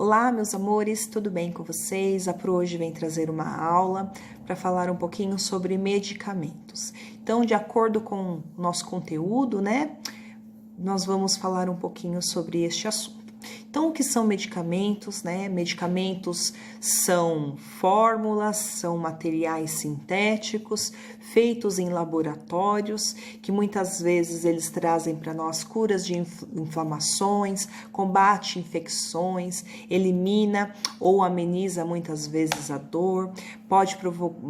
Olá, meus amores, tudo bem com vocês? A Pro hoje vem trazer uma aula para falar um pouquinho sobre medicamentos. Então, de acordo com o nosso conteúdo, nós vamos falar um pouquinho sobre este assunto. Então, o que são medicamentos, Medicamentos são fórmulas, são materiais sintéticos feitos em laboratórios, que muitas vezes eles trazem para nós curas de inflamações, combate infecções, elimina ou ameniza muitas vezes a dor, pode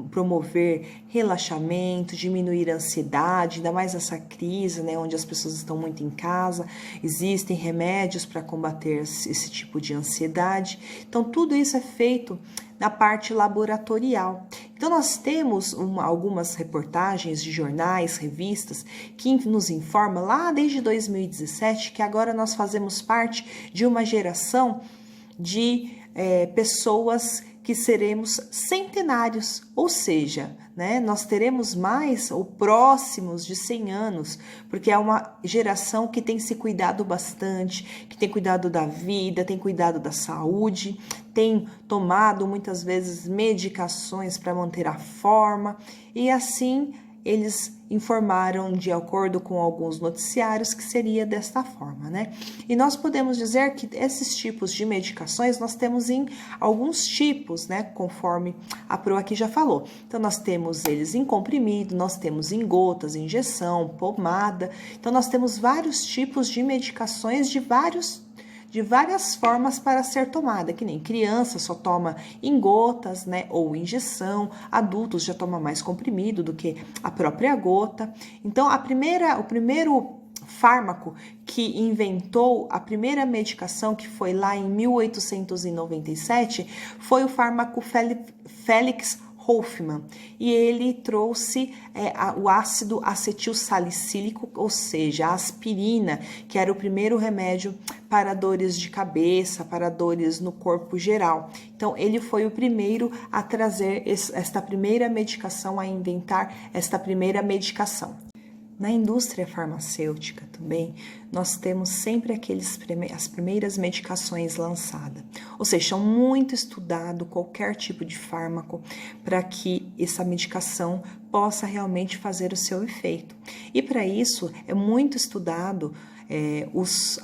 promover relaxamento, diminuir a ansiedade, ainda mais essa crise, onde as pessoas estão muito em casa, existem remédios para combater esse tipo de ansiedade. Então, tudo isso é feito na parte laboratorial. Então, nós temos algumas reportagens de jornais, revistas, que nos informam lá desde 2017 que agora nós fazemos parte de uma geração de pessoas que seremos centenários, ou seja, nós teremos mais ou próximos de 100 anos, porque é uma geração que tem se cuidado bastante, que tem cuidado da vida, tem cuidado da saúde, tem tomado muitas vezes medicações para manter a forma, e assim eles informaram, de acordo com alguns noticiários, que seria desta forma, E nós podemos dizer que esses tipos de medicações nós temos em alguns tipos, Conforme a Pro aqui já falou. Então, nós temos eles em comprimido, nós temos em gotas, injeção, pomada. Então, nós temos vários tipos de medicações de várias formas para ser tomada, que nem criança só toma em gotas, ou injeção, adultos já toma mais comprimido do que a própria gota. Então, o primeiro fármaco que inventou a primeira medicação, que foi lá em 1897, foi o fármaco Felix Hoffmann, e ele trouxe o ácido acetil salicílico, ou seja, a aspirina, que era o primeiro remédio para dores de cabeça, para dores no corpo geral. Então, ele foi o primeiro a trazer esta primeira medicação, a inventar esta primeira medicação. Na indústria farmacêutica também, nós temos sempre as primeiras medicações lançadas. Ou seja, é muito estudado qualquer tipo de fármaco para que essa medicação possa realmente fazer o seu efeito. E para isso, é muito estudado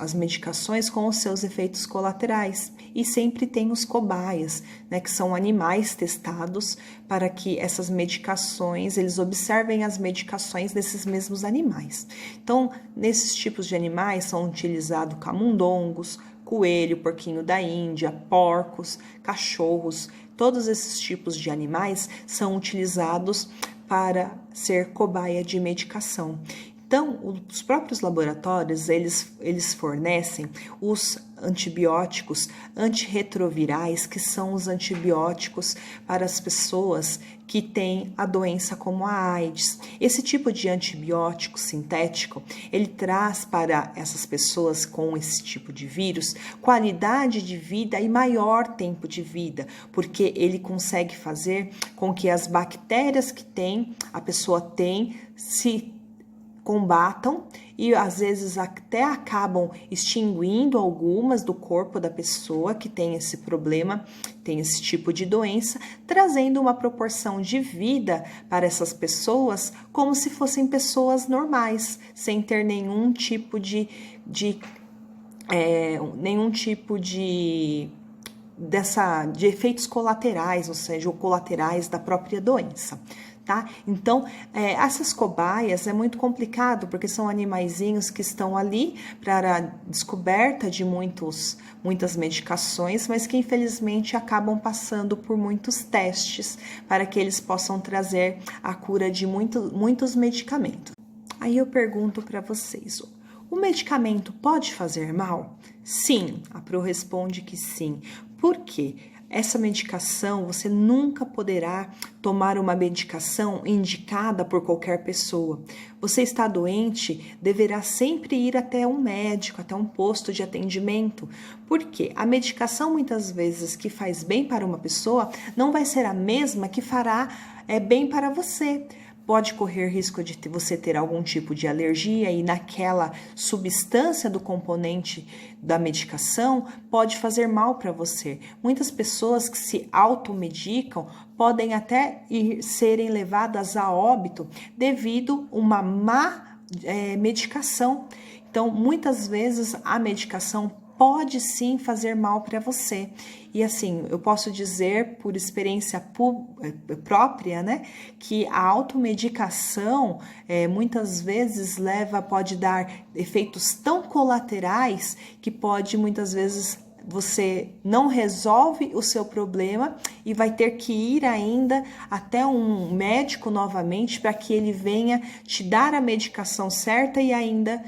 as medicações com os seus efeitos colaterais. E sempre tem os cobaias, que são animais testados para que essas medicações, eles observem as medicações desses mesmos animais. Então, nesses tipos de animais são utilizados camundongos, coelho, porquinho da Índia, porcos, cachorros. Todos esses tipos de animais são utilizados para ser cobaia de medicação. Então, os próprios laboratórios, eles fornecem os antibióticos antirretrovirais, que são os antibióticos para as pessoas que têm a doença como a AIDS. Esse tipo de antibiótico sintético, ele traz para essas pessoas com esse tipo de vírus qualidade de vida e maior tempo de vida, porque ele consegue fazer com que as bactérias que a pessoa tem se combatam e às vezes até acabam extinguindo algumas do corpo da pessoa que tem esse problema, tem esse tipo de doença, trazendo uma proporção de vida para essas pessoas como se fossem pessoas normais, sem ter nenhum tipo de efeitos colaterais, ou seja, colaterais da própria doença. Então, essas cobaias é muito complicado, porque são animaizinhos que estão ali para a descoberta de muitas medicações, mas que infelizmente acabam passando por muitos testes para que eles possam trazer a cura de muitos medicamentos. Aí eu pergunto para vocês, o medicamento pode fazer mal? Sim, a Pro responde que sim. Por quê? Essa medicação, você nunca poderá tomar uma medicação indicada por qualquer pessoa. Você está doente, deverá sempre ir até um médico, até um posto de atendimento. Porque a medicação, muitas vezes, que faz bem para uma pessoa, não vai ser a mesma que fará bem para você. pode correr risco de você ter algum tipo de alergia e naquela substância do componente da medicação pode fazer mal para você. Muitas pessoas que se automedicam podem até serem levadas a óbito devido a uma má medicação. Então, muitas vezes a medicação pode sim fazer mal para você. E assim, eu posso dizer por experiência própria, né, que a automedicação muitas vezes pode dar efeitos tão colaterais que pode muitas vezes você não resolve o seu problema e vai ter que ir ainda até um médico novamente para que ele venha te dar a medicação certa e ainda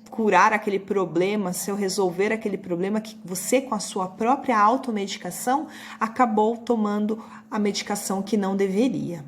curar aquele problema, se eu resolver aquele problema que você, com a sua própria automedicação, acabou tomando a medicação que não deveria.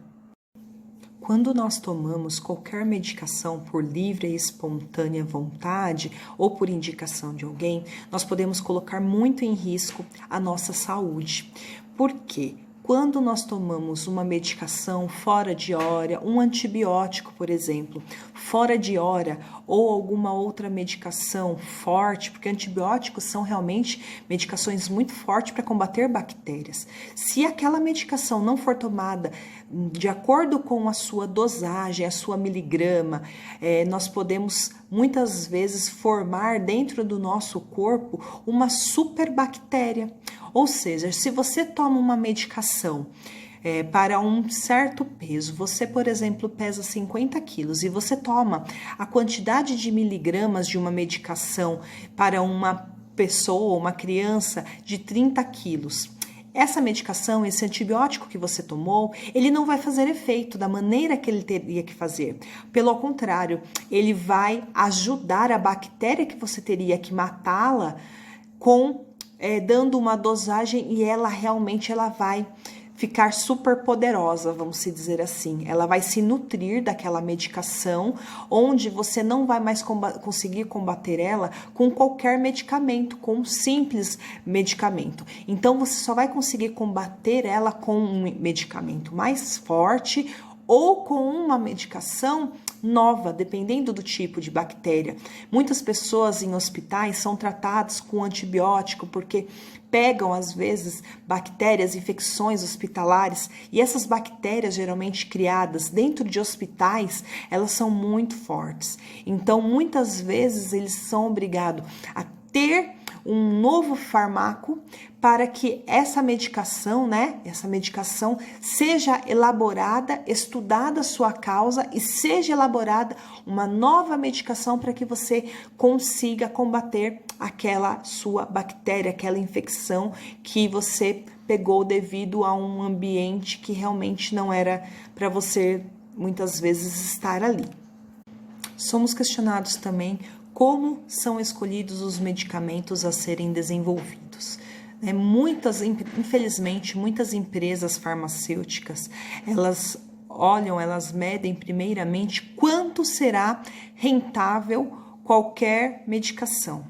Quando nós tomamos qualquer medicação por livre e espontânea vontade ou por indicação de alguém, nós podemos colocar muito em risco a nossa saúde. Por quê? Quando nós tomamos uma medicação fora de hora, um antibiótico, por exemplo, fora de hora, ou alguma outra medicação forte, porque antibióticos são realmente medicações muito fortes para combater bactérias. Se aquela medicação não for tomada de acordo com a sua dosagem, a sua miligrama, nós podemos muitas vezes formar dentro do nosso corpo uma superbactéria. Ou seja, se você toma uma medicação para um certo peso, você, por exemplo, pesa 50 quilos e você toma a quantidade de miligramas de uma medicação para uma pessoa, uma criança de 30 quilos. Essa medicação, esse antibiótico que você tomou, ele não vai fazer efeito da maneira que ele teria que fazer. Pelo contrário, ele vai ajudar a bactéria que você teria que matá-la dando uma dosagem e ela vai ficar super poderosa, vamos dizer assim. Ela vai se nutrir daquela medicação, onde você não vai mais conseguir combater ela com qualquer medicamento, com um simples medicamento. Então, você só vai conseguir combater ela com um medicamento mais forte ou com uma medicação nova, dependendo do tipo de bactéria. Muitas pessoas em hospitais são tratadas com antibiótico porque pegam, às vezes, bactérias, infecções hospitalares, e essas bactérias, geralmente criadas dentro de hospitais, elas são muito fortes. Então, muitas vezes, eles são obrigados a ter um novo fármaco para que essa medicação, seja elaborada, estudada a sua causa e seja elaborada uma nova medicação para que você consiga combater aquela sua bactéria, aquela infecção que você pegou devido a um ambiente que realmente não era para você, muitas vezes, estar ali. Somos questionados também como são escolhidos os medicamentos a serem desenvolvidos. Infelizmente, muitas empresas farmacêuticas, elas medem primeiramente quanto será rentável qualquer medicação.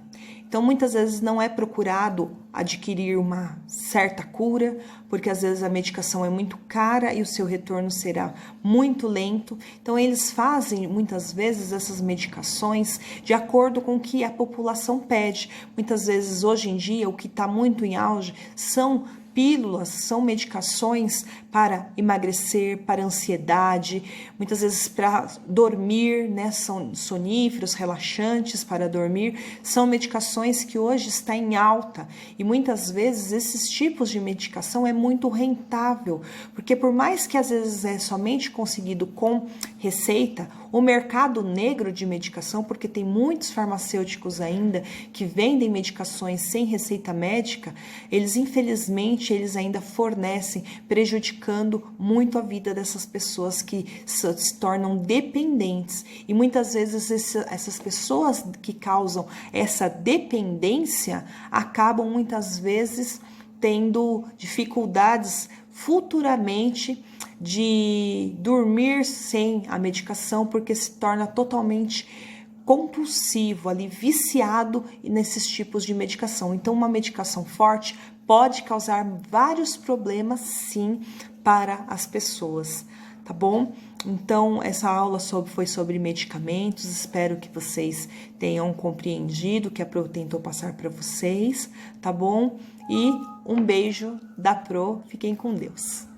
Então, muitas vezes não é procurado adquirir uma certa cura, porque às vezes a medicação é muito cara e o seu retorno será muito lento. Então, eles fazem muitas vezes essas medicações de acordo com o que a população pede. Muitas vezes, hoje em dia, o que está muito em auge são pílulas, são medicações para emagrecer, para ansiedade, muitas vezes para dormir, são soníferos, relaxantes para dormir, são medicações que hoje está em alta e muitas vezes esses tipos de medicação é muito rentável, porque por mais que às vezes é somente conseguido com receita, o mercado negro de medicação, porque tem muitos farmacêuticos ainda que vendem medicações sem receita médica, eles ainda fornecem, prejudicando muito a vida dessas pessoas que se tornam dependentes. E muitas vezes essas pessoas que causam essa dependência acabam muitas vezes tendo dificuldades futuramente de dormir sem a medicação, porque se torna totalmente compulsivo, ali, viciado nesses tipos de medicação. Então, uma medicação forte pode causar vários problemas, sim, para as pessoas, tá bom? Então, essa aula foi sobre medicamentos, espero que vocês tenham compreendido o que a Pro tentou passar para vocês, tá bom? E um beijo da Pro, fiquem com Deus.